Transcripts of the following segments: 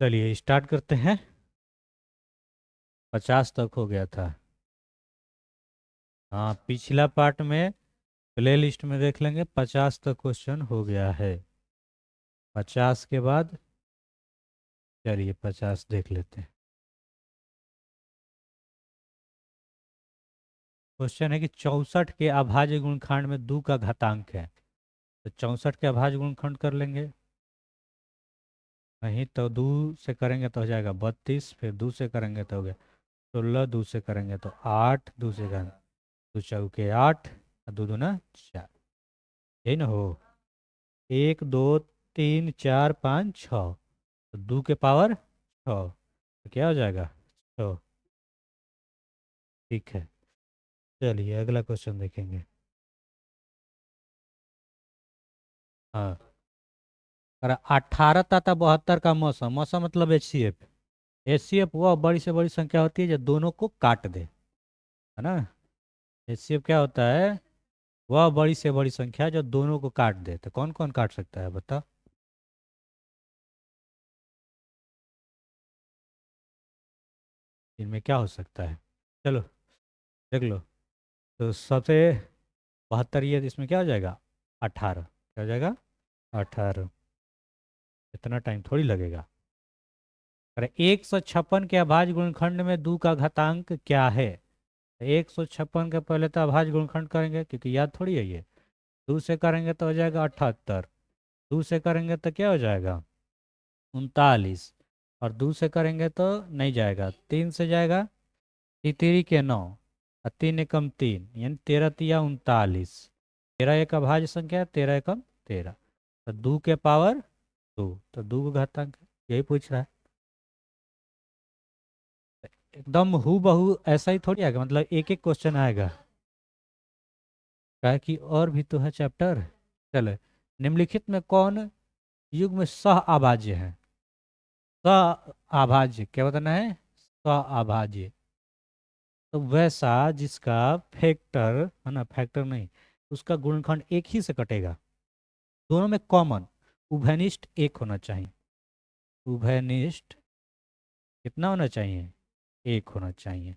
चलिए स्टार्ट करते हैं। 50 तक हो गया था। हाँ, पिछला पार्ट में प्ले लिस्ट में देख लेंगे, 50 तक क्वेश्चन हो गया है। 50 के बाद चलिए 50 देख लेते हैं। क्वेश्चन है कि 64 के अभाज्य गुणनखंड में 2 का घातांक है। तो 64 के अभाज्य गुणनखंड कर लेंगे। नहीं तो 2 से करेंगे तो हो जाएगा 32, फिर 2 से करेंगे तो हो गया 16, 2 से करेंगे तो 8, 2 से करेंगे 2 चौके 8, 2 दूना 4। यही ना हो। 1 2 3 4 5 6, तो 2 के पावर 6, तो क्या हो जाएगा 6। ठीक है, चलिए अगला क्वेश्चन देखेंगे। हाँ, और 18 तथा 72 का मौसम, मौसम मतलब HCF। HCF वह बड़ी से बड़ी संख्या होती है जो दोनों को काट दे, है ना। HCF क्या होता है? वह बड़ी से बड़ी संख्या जो दोनों को काट दे। तो कौन कौन काट सकता है बता। इनमें क्या हो सकता है? चलो देख लो। तो सबसे 72, ये इसमें क्या हो जाएगा 18, क्या हो जाएगा 18। इतना टाइम थोड़ी लगेगा। अरे 156 के अभाज्य गुणनखंड में 2 का घातांक क्या है? 156 के पहले तो अभाज्य गुणनखंड करेंगे क्योंकि याद थोड़ी है ये। 2 से करेंगे तो हो जाएगा 78, 2 से करेंगे तो क्या हो जाएगा 39, और 2 से करेंगे तो नहीं जाएगा, 3 से जाएगा, तितरी के 9, और 3 एकम 3, यानी 13 तिया 39। 13 एक अभाज्य संख्या है, 13 एकम 13, तो 2 के पावर 2, तो 2 का घातांक यही पूछ रहा है। एकदम हु बहू ऐसा ही थोड़ी आएगा, मतलब एक एक क्वेश्चन आएगा। क्या कि और भी तो है चैप्टर। चलो, निम्नलिखित में कौन युग में सह अभाज्य है? सह अभाज्य क्या बताना है? सह अभाज्य, तो वैसा जिसका फैक्टर है ना, फैक्टर नहीं, उसका गुणनखंड एक ही से कटेगा। दोनों में कॉमन उभयनिष्ठ एक होना चाहिए। उभयनिष्ठ कितना होना चाहिए? एक होना चाहिए।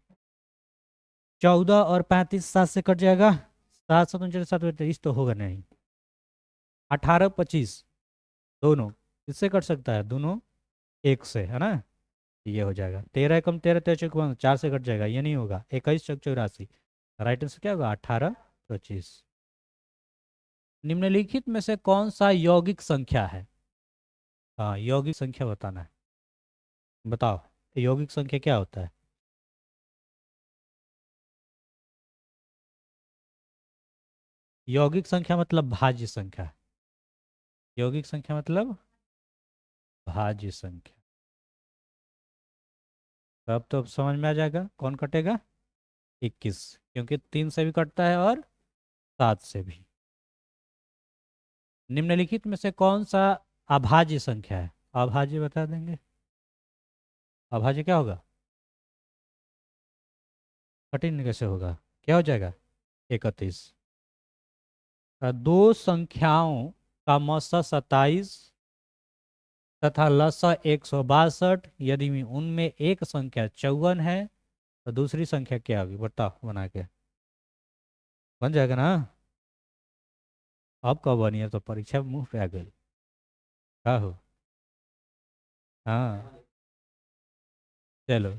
14 और 35 7 से कट जाएगा, 7 7 49 7 23 तो होगा नहीं। 18 25 दोनों इससे कट सकता है, दोनों एक से, है ना। ये हो जाएगा 13 कम 13 13 चौक 4 से कट जाएगा, ये नहीं होगा। 21 चौक 84, राइट आंसर क्या होगा 18 25। निम्नलिखित में से कौन सा यौगिक संख्या है? हाँ, यौगिक संख्या बताना है। बताओ, यौगिक संख्या क्या होता है? यौगिक संख्या मतलब भाज्य संख्या। यौगिक संख्या मतलब भाज्य संख्या। तब तो समझ में आ जाएगा कौन कटेगा। 21, क्योंकि 3 से भी कटता है और 7 से भी। निम्नलिखित में से कौन सा अभाज्य संख्या है? अभाज्य बता देंगे। अभाज्य क्या होगा? कठिन कैसे होगा? क्या हो जाएगा 31। दो संख्याओं का मौसा 27 तथा लसा 162, यदि में उनमें एक संख्या 54 है तो दूसरी संख्या क्या होगी? बताओ बना के। बन जाएगा ना। अब कब बनी है? तो परीक्षा मुंह पे आ गई। का हो। हाँ, चलो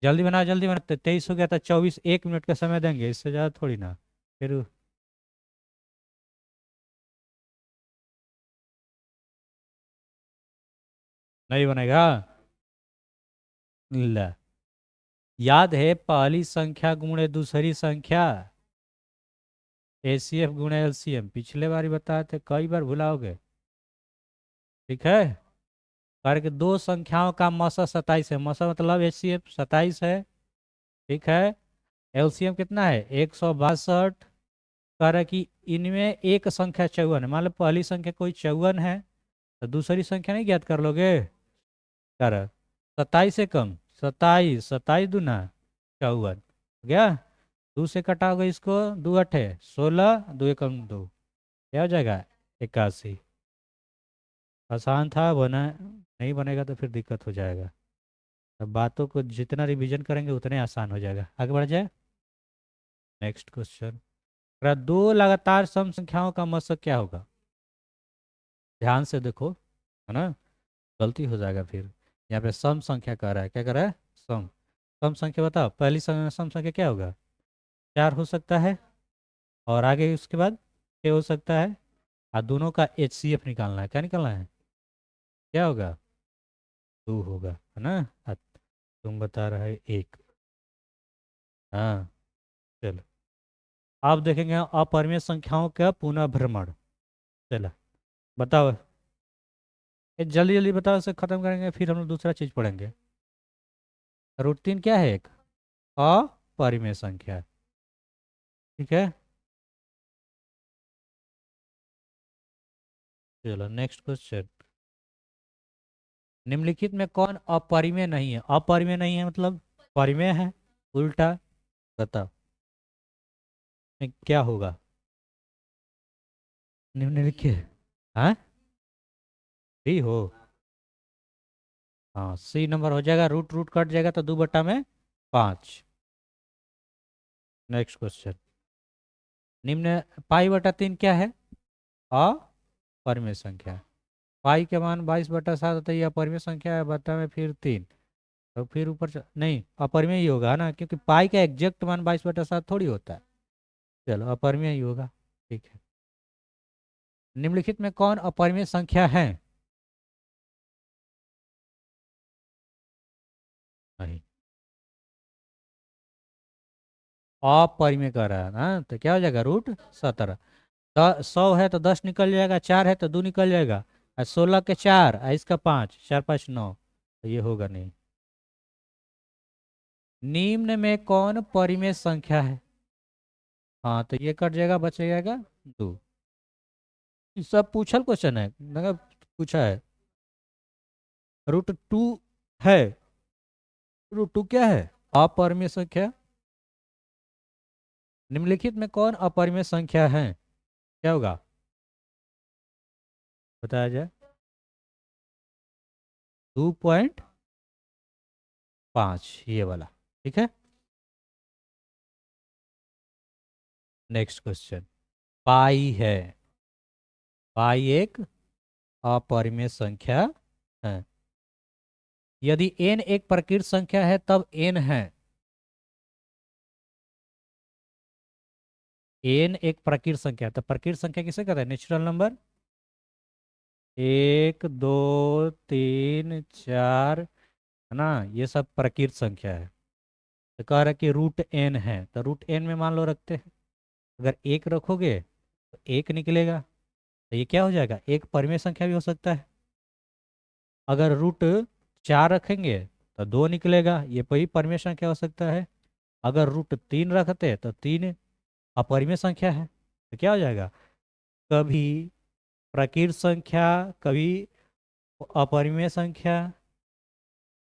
जल्दी बना जल्दी बना। 23 हो गया था, 24, 1 मिनट का समय देंगे, इससे ज़्यादा थोड़ी ना। फिर नहीं बनेगा। ला, याद है पहली संख्या गुणे दूसरी संख्या, HCF गुणे LCM, पिछले बार ही बताए थे, कई बार भुलाओगे। ठीक है, करके दो संख्याओं का मौसा 27 है, मौसा मतलब HCF 27 है। ठीक है, LCM कितना है 162। कह रहा है कि इनमें एक संख्या 54 है, मान लो पहली संख्या कोई 54 है, तो दूसरी संख्या नहीं ज्ञात कर लोगे? कर 27 से कम, 27 27 दूना 54 हो गया। 2 से कटाओगे इसको, 2 अठे 16, 2 एकम 2, क्या हो जाएगा 81। आसान था, बना नहीं बनेगा तो फिर दिक्कत हो जाएगा। अब बातों को जितना रिवीजन करेंगे उतने आसान हो जाएगा। आगे बढ़ जाए। Next question. दो लगातार सम संख्याओं का मशक क्या होगा? ध्यान से देखो, है ना, गलती हो जाएगा फिर। यहाँ पे सम संख्या कह रहा है, क्या कह रहा है? सम। सम संख्या बताओ, पहली सम संख्या क्या होगा? 4 हो सकता है, और आगे उसके बाद 6 हो सकता है। और दोनों का HCF निकालना है। क्या निकालना है? क्या होगा? 2 होगा, है ना। तुम बता रहे 1। हाँ, चलो। आप देखेंगे अपरिमेय संख्याओं का पुनः भ्रमण। चलो, बताओ। ये जल्दी जल्दी बताओ, से खत्म करेंगे फिर हम लोग दूसरा चीज पढ़ेंगे। रूट 3 क्या है? एक अपरिमेय संख्या। ठीक है। चलो नेक्स्ट क्वेश्चन। निम्नलिखित में कौन अपरिमेय नहीं है? अपरिमेय नहीं है मतलब परिमेय है, उल्टा। बताओ क्या होगा? निम्नलिखित, हाँ, भी हो। हाँ, C नंबर हो जाएगा। रूट रूट कट जाएगा तो 2/5। Next question. निम्न π/3 क्या है? अपरिमेय संख्या। पाई के मान 22/7 होता है, ये अपरिमेय संख्या है, बटा में फिर 3। तो फिर ऊपर नहीं, अपरिमेय ही होगा ना, क्योंकि पाई का एग्जैक्ट मान 22/7 थोड़ी होता है। चलो, अपरिमेय ही होगा। ठीक है। निम्नलिखित में कौन अपरिमेय संख्या है? नहीं, अपरिमेय कर रहा है ना, तो क्या हो जाएगा? √17। 100 है तो 10 निकल जाएगा, 4 है तो 2 निकल जाएगा, और 16 के 4, और इसका 5, 4 5 9, तो ये होगा नहीं। निम्न में कौन परिमेय संख्या है? हाँ, तो ये कट जाएगा, बच जाएगा 2। ये सब पूछल क्वेश्चन है, मतलब पूछा है। √2 है। √2 क्या है? अपरिमेय संख्या। निम्नलिखित में कौन अपरिमेय संख्या है? क्या होगा? बताया जाए। 2.5, ये वाला। ठीक है। Next question. पाई है। पाई एक अपरिमेय संख्या है। यदि n एक प्रकृत संख्या है तब n है। n एक प्रकृत संख्या, तो प्रकृत संख्या किसे कहते हैं? Natural number. 1 2 3 4, है ना, ये सब प्रकृत संख्या है। तो कह रहा है कि √n है, तो √n में मान लो रखते हैं। अगर 1 रखोगे तो 1 निकलेगा, तो ये क्या हो जाएगा? एक परिमेय संख्या भी हो सकता है। अगर √4 रखेंगे तो 2 निकलेगा, ये कोई परिमेय संख्या हो सकता है। अगर √3 रखते तो 3 अपरिमेय संख्या है। तो क्या हो जाएगा? कभी प्रकृत संख्या, कभी अपरिमेय संख्या।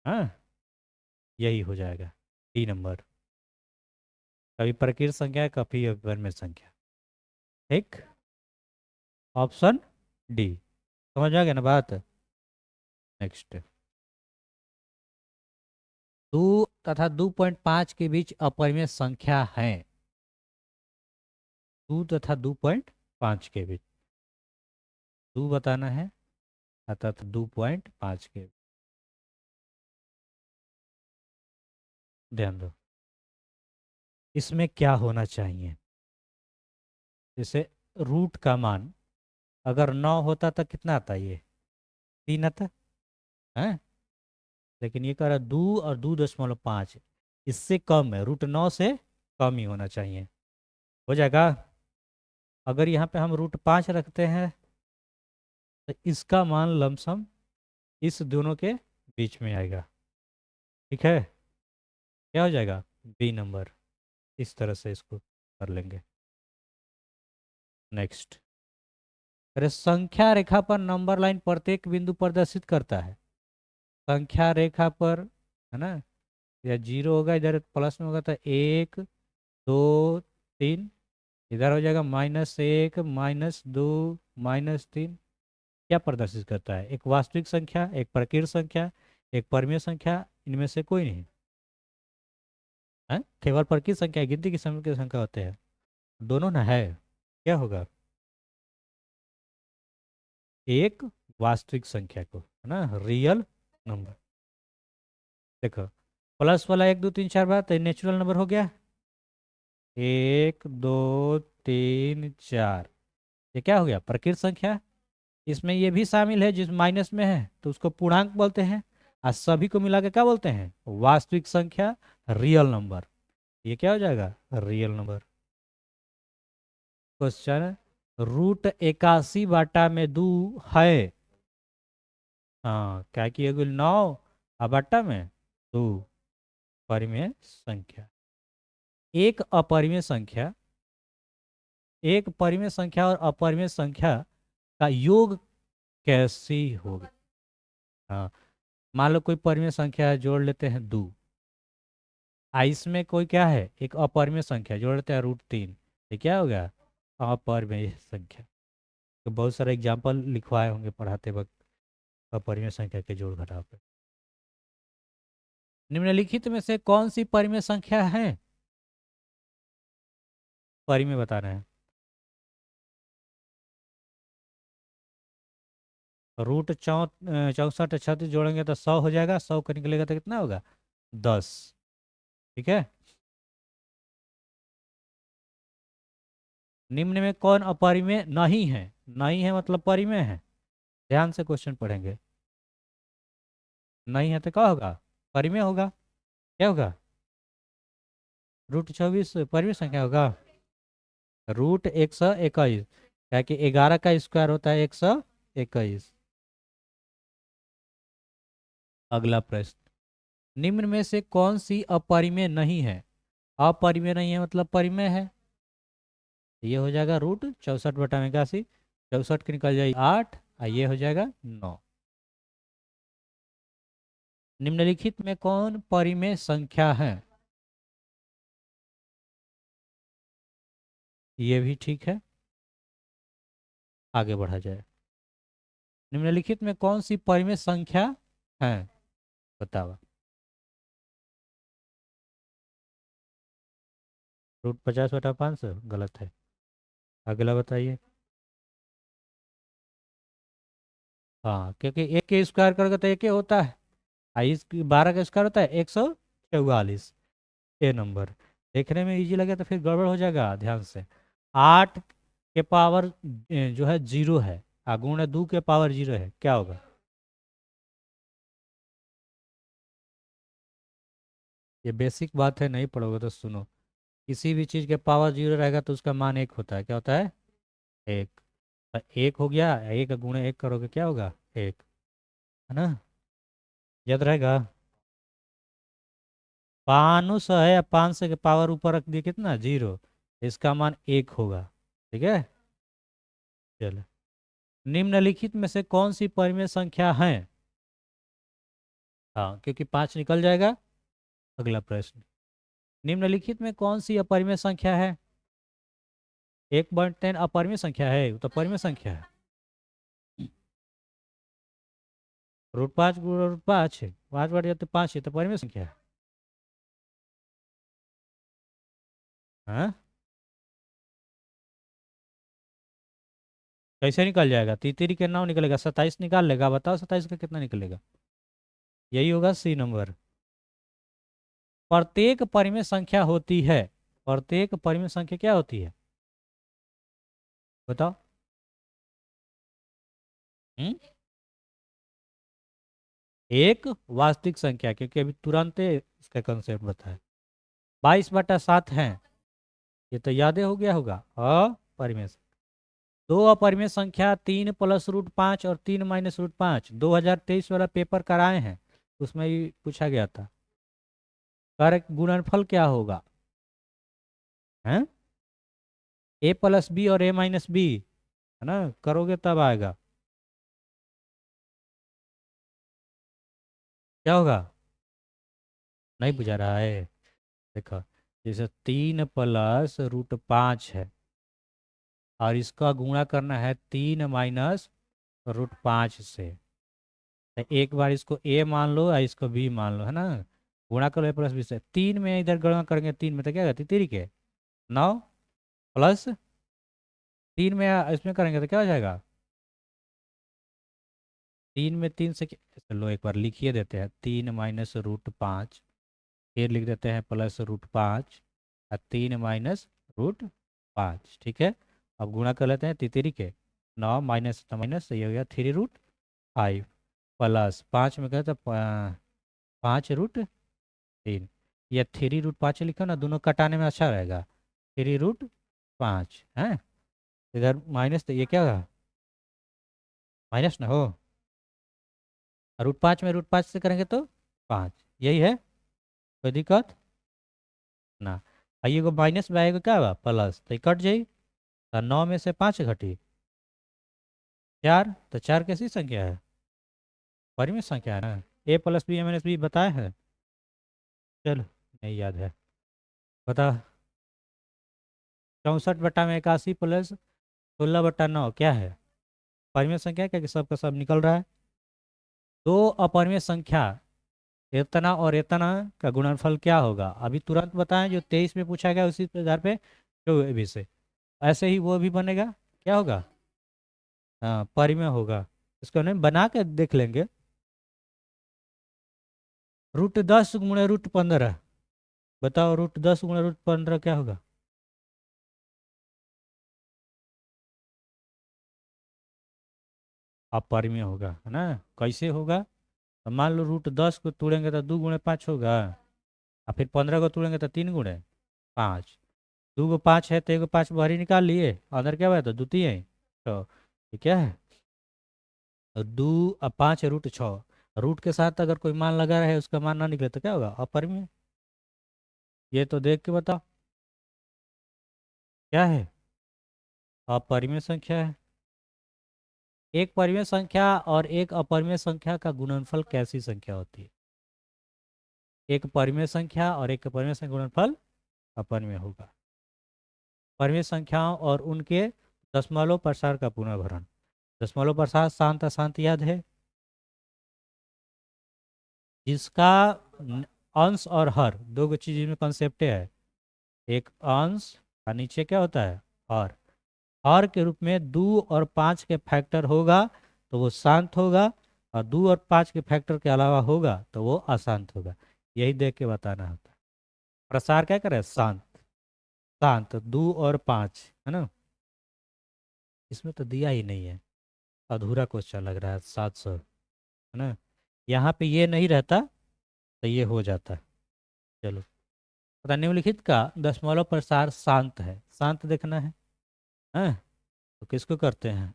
हाँ, यही हो जाएगा D नंबर। कभी प्रकृत संख्या, कभी अपरिमेय संख्या। ठीक। Option D. समझ आ गया ना बात? नेक्स्ट। 2 तथा 2.5 के बीच अपरिमेय संख्या है। 2 तथा 2.5 के बीच। 2 बताना है, अर्थात 2.5 के। ध्यान दो, इसमें क्या होना चाहिए? जैसे रूट का मान अगर 9 होता तो कितना आता? ये 3 आता है। लेकिन ये कह रहा 2 और 2.5, इससे कम है। √9 से कम ही होना चाहिए। हो जाएगा। अगर यहाँ पे हम √5 रखते हैं तो इसका मान लमसम इस दोनों के बीच में आएगा। ठीक है। क्या हो जाएगा? B number. इस तरह से इसको कर लेंगे। नेक्स्ट। अरे, संख्या रेखा पर नंबर लाइन प्रत्येक बिंदु प्रदर्शित करता है। संख्या रेखा पर, है ना, या 0 होगा, इधर प्लस में होगा तो 1 2 3, इधर हो जाएगा -1 -2 -3। क्या प्रदर्शित करता है? एक वास्तविक संख्या, एक प्रकीर्ण संख्या, एक परिमेय संख्या, इनमें से कोई नहीं है। केवल प्रकीर्ण संख्या गिनती की समय की संख्या होते हैं, दोनों ना है। क्या होगा? एक वास्तविक संख्या को, है ना, रियल नंबर। देखो, प्लस वाला 1 2 3 4 बार तो नेचुरल नंबर हो गया, 1 2 3 4। ये क्या हो गया? प्रकृत संख्या। इसमें ये भी शामिल है जिस माइनस में है तो उसको पूर्णांक बोलते हैं, और सभी को मिला के क्या बोलते हैं? वास्तविक संख्या, रियल नंबर। ये क्या हो जाएगा? Real number. क्वेश्चन, √81/2 है। हाँ, क्या कि एगो 9 और बट्टा में 2 परिमेय संख्या। एक अपरिमेय संख्या, एक परिमेय संख्या और अपरिमेय संख्या का योग कैसी होगी? हाँ, मान लो कोई परिमेय संख्या है, जोड़ लेते हैं 2। इसमें कोई क्या है? एक अपरिमेय संख्या, जोड़ लेते हैं √3। ये क्या हो गया? अपरिमेय संख्या। तो बहुत सारे एग्जाम्पल लिखवाए होंगे पढ़ाते वक्त अपरिमेय संख्या के जोड़ घटाव पे। निम्नलिखित में से कौन सी परिमेय संख्या है? परिमेय बताना है। √64 जोड़ेंगे तो 100 हो जाएगा, 100 का निकलेगा तो कितना होगा? 10। ठीक है। निम्न में कौन अपरिमेय नहीं है? नहीं है मतलब परिमेय है। ध्यान से क्वेश्चन पढ़ेंगे। नहीं है तो क्या होगा? परिमेय होगा। क्या होगा? √24 परिमेय संख्या होगा। √121, क्या कि 11 का स्क्वायर होता है 121। अगला प्रश्न, निम्न में से कौन सी अपरिमेय नहीं है? अपरिमेय नहीं है मतलब परिमेय है। ये हो जाएगा √64/81। 64 की निकल जाएगी 8, और ये हो जाएगा 9। निम्नलिखित में कौन परिमेय संख्या है? ये भी ठीक है। आगे बढ़ा जाए। निम्नलिखित में कौन सी परिमेय संख्या है? बताओ। √50/500 गलत है। अगला बताइए। हाँ, क्योंकि एक के स्क्वायर करोगे तो एक ही होता है, 12 का स्क्वायर होता है 144। ए नंबर। देखने में इजी लगे तो फिर गड़बड़ हो जाएगा, ध्यान से। 8 के पावर जो है 0 है, गुणा 2 के पावर 0 है, क्या होगा? ये बेसिक बात है, नहीं पढ़ोगे तो सुनो। किसी भी चीज़ के पावर 0 रहेगा तो उसका मान 1 होता है। क्या होता है? 1। तो 1 हो गया, 1 गुणा 1 करोगे क्या होगा? 1, है ना? याद रहेगा। 500 है, या 500 के पावर ऊपर रख दिए कितना? 0। इसका मान 1 होगा। ठीक है। चलो, निम्नलिखित में से कौन सी परिमेय संख्या है? हाँ, क्योंकि 5 निकल जाएगा। अगला प्रश्न, निम्नलिखित में कौन सी अपरिमेय संख्या है? 1/10 अपरिमेय संख्या है, वो तो परिमेय संख्या है। √5 गुणा √5 है, 5 बढ़ जाते 5 है तो परिमेय संख्या है। हाँ, कैसे निकल जाएगा? तीन के 9 निकलेगा, 27 निकाल लेगा। बताओ 27 का कितना निकलेगा? यही होगा सी नंबर। प्रत्येक परिमेय संख्या होती है। प्रत्येक परिमेय संख्या क्या होती है? बताओ। हम्म एक वास्तविक संख्या, क्योंकि अभी तुरंत इसका कंसेप्ट बताया। 22/7 है, ये तो याद ही हो गया होगा। अपरिमेय संख्या। दो अपरिमेय संख्या, 3 + √5 और 3 - √5, 2023 वाला पेपर कराए हैं, उसमें ही पूछा गया था। कर गुणनफल क्या होगा? हैं? A + B और A - B, है ना? करोगे तब आएगा। क्या होगा? नहीं बुझा रहा है? देखो, जैसे 3 + √5 है, और इसका गुणा करना है 3 - √5 से। तो एक बार इसको ए मान लो और इसको बी मान लो, है ना। गुणा करो A+B से। 3 में इधर गणना करेंगे, 3 में तो क्या कहती तिरी के 9 प्लस 3 में इसमें करेंगे तो क्या हो जाएगा। 3 में 3 से चलो एक बार लिखिए देते हैं, 3 माइनस √5, फिर लिख देते हैं प्लस √5 और 3 माइनस √5, ठीक है। अब गुणा कर लेते हैं तितरी के 9 माइनस माइनस, ये हो गया 3√5 प्लस 5 में कहते 5√3, ये 3√5 लिखो ना, दोनों कटाने में अच्छा रहेगा। 3√5 है, इधर माइनस, तो ये क्या होगा माइनस ना हो। √5 में √5 से करेंगे तो 5, यही है, कोई दिक्कत ना। आइए को माइनस में आएगा क्या होगा प्लस, तो ये कट जाई। तो 9 में से 5 घटी 4, तो 4 कैसी संख्या है, परिमेय संख्या है ना। A+B बताया है, चलो नहीं याद है, बता। 64/81 प्लस 16/9 क्या है, परिमेय संख्या है क्या, कि सबका सब निकल रहा है। दो अपरिमेय संख्या इतना और इतना का गुणनफल क्या होगा, अभी तुरंत बताएं, जो 23 में पूछा गया उसी के आधार पे जो भी से ऐसे ही वो भी बनेगा, क्या होगा, हाँ परिमेय होगा। इसको नहीं बना के देख लेंगे। √10 गुणे √15, बताओ √10 गुणे √15 क्या होगा। अपरिमेय होगा, है ना। कैसे होगा, तो मान लो √10 को तोड़ेंगे तो 2 गुणे 5 होगा, और फिर 15 को तोड़ेंगे तो 3 गुणे 5। 2 को 5 है तो 1 को 5 बाहरी निकाल लिए, अंदर क्या हुआ तो द्वितीय है, तो ये क्या है, तो 2 और 5 √6। रूट के साथ अगर कोई मान लगा रहे उसका मान ना निकले तो क्या होगा अपरिमेय। ये तो देख के बताओ क्या है, अपरिमेय संख्या है। एक परिमेय संख्या और एक अपरिमेय संख्या का गुणनफल कैसी संख्या होती है, एक परिमेय संख्या और एक अपरिमेय संख्या गुणनफल अपरिमेय होगा। परिमेय संख्याओं और उनके दशमलव प्रसार का पुनर्भरण। दशमलव प्रसार शांत अशांत याद है, जिसका अंश और हर दो चीज में कंसेप्ट है। एक अंश और नीचे क्या होता है हर। हर के रूप में 2 और 5 के फैक्टर होगा तो वो शांत होगा, और 2 और 5 के फैक्टर के अलावा होगा तो वो अशांत होगा। यही देख के बताना होता है। प्रसार क्या करे शांत, शांत 2 और 5, है ना। इसमें तो दिया ही नहीं है, अधूरा क्वेश्चन लग रहा है 700, है ना। यहाँ पे ये नहीं रहता तो ये हो जाता। चलो, पता निम्नलिखित का दशमलव प्रसार शांत है, शांत देखना है, हैं? तो किसको करते हैं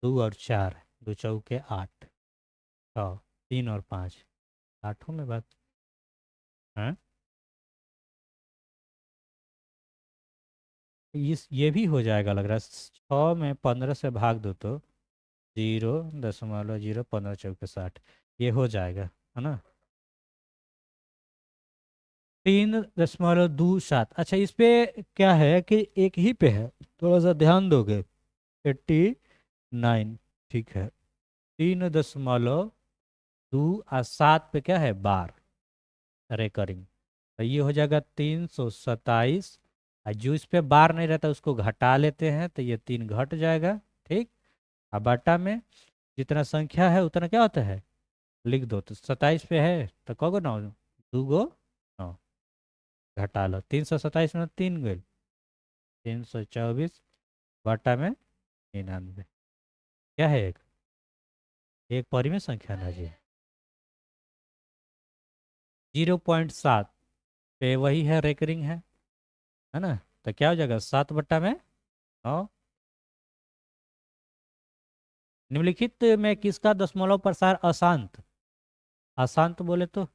2 और 4, 2 चौके 8, 3 और 5, आठों में बात है। इस ये भी हो जाएगा लग रहा है, 6 में 15 से भाग दो तो 0.0, 15 चौके 60, ये हो जाएगा, है ना। 3.27। अच्छा इस पे क्या है कि एक ही पे है, थोड़ा सा ध्यान दोगे। 89, ठीक है। 3.2 और 7 पे क्या है बार, रेकरिंग, तो ये हो जाएगा 327। और जो इस पे बार नहीं रहता उसको घटा लेते हैं तो ये 3 घट जाएगा, ठीक। अब बटा में जितना संख्या है उतना क्या होता है लिख दो, तो 27 पे है तो कहोगे 9, 2 9, घटा लो 327 में 3 गए 324 बटा में 99, क्या है एक परिमेय संख्या ना जी। 0.7 पे वही है रेकरिंग है ना। तो क्या हो जाएगा 7/9। निम्नलिखित में किसका दशमलव प्रसार अशांत, अशांत बोले तो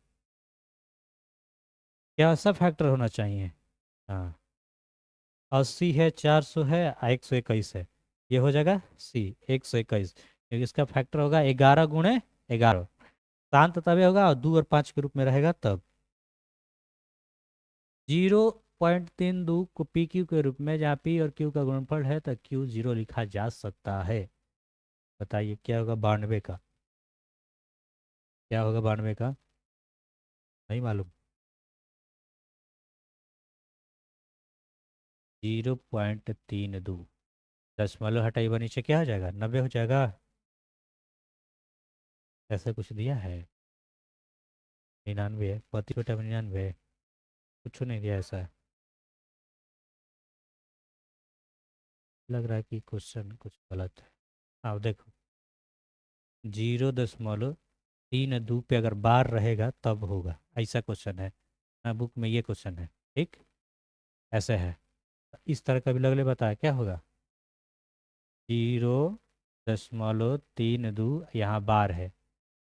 क्या ऐसा फैक्टर होना चाहिए, हाँ 80 है 400 है 121 है, ये हो जाएगा सी 121, क्योंकि इसका फैक्टर होगा 11 गुणे 11। शांत तभी होगा और 2 और 5 के रूप में रहेगा तब। 0.32 को पी क्यू के रूप में, जहाँ पी और क्यू का गुणनफल है तो क्यू 0 लिखा जा सकता है। बताइए क्या होगा 92 का? क्या होगा 92 का? नहीं मालूम? 0.32। दशमलव हटाइए नीचे क्या हो जाएगा? 90 हो जाएगा। ऐसा कुछ दिया है? 99 है, 32/99 है। कुछ नहीं दिया ऐसा। लग रहा है कि क्वेश्चन कुछ गलत है। आओ देखो, 0.32 पे अगर बार रहेगा तब होगा, ऐसा क्वेश्चन है। हाँ, बुक में ये क्वेश्चन है। ठीक, ऐसे है। इस तरह का भी लगले बताया क्या होगा? 0.32, यहाँ बार है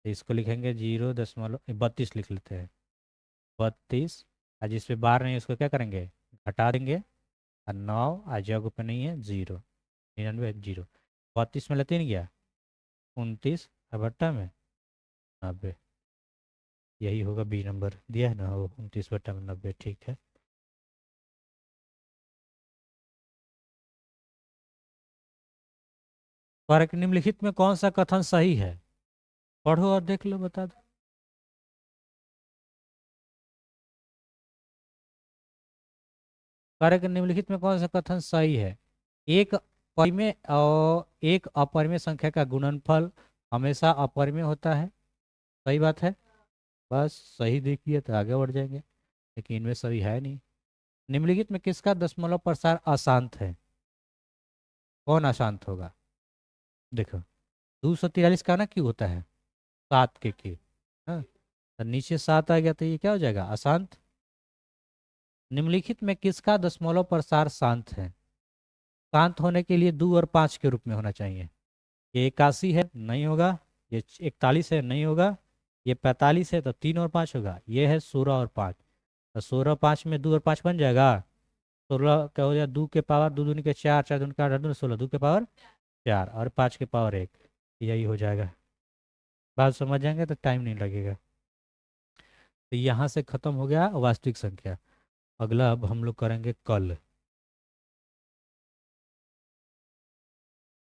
तो इसको लिखेंगे 0.32 लिख लेते हैं। 32। और जिस पे बार नहीं है उसको क्या करेंगे? घटा देंगे। और 9 आ जगह पे नहीं है, 0। 99 जीरो। 32 में 3 गया, 29। और भट्टा में 90। यही होगा, बी नंबर दिया है ना वो, 29/90। ठीक है। फर्क निम्नलिखित में कौन सा कथन सही है? पढ़ो और देख लो, बता दो। फर्क निम्नलिखित में कौन सा कथन सही है? एक परिमेय और एक अपरिमेय संख्या का गुणनफल हमेशा अपरिमेय होता है। सही बात है। बस सही देखिए तो आगे बढ़ जाएंगे, लेकिन इनमें सही है नहीं। निम्नलिखित में किसका दशमलव प्रसार अशांत है? कौन अशांत होगा? देखो, 243 का ना क्यों होता है? 7 के की। हाँ, तो नीचे 7 आ गया तो ये क्या हो जाएगा? अशांत। निम्नलिखित में किसका दशमलव प्रसार शांत है? शांत होने के लिए 2 और 5 के रूप में होना चाहिए। ये 81 है, नहीं होगा। ये 41 है, नहीं होगा। ये 45 है तो 3 और 5 होगा। ये है 16 और 5। तो 16 5 में 2 और 5 बन जाएगा। 16 क्या हो जाएगा? 2 के पावर 2 दूनी के 4, 4 दूनी का 8, 2 16, 2 के पावर 4 और 5 के पावर 1। यही हो जाएगा। बात समझ जाएंगे तो टाइम नहीं लगेगा। तो यहाँ से खत्म हो गया वास्तविक संख्या। अगला अब हम लोग करेंगे कल।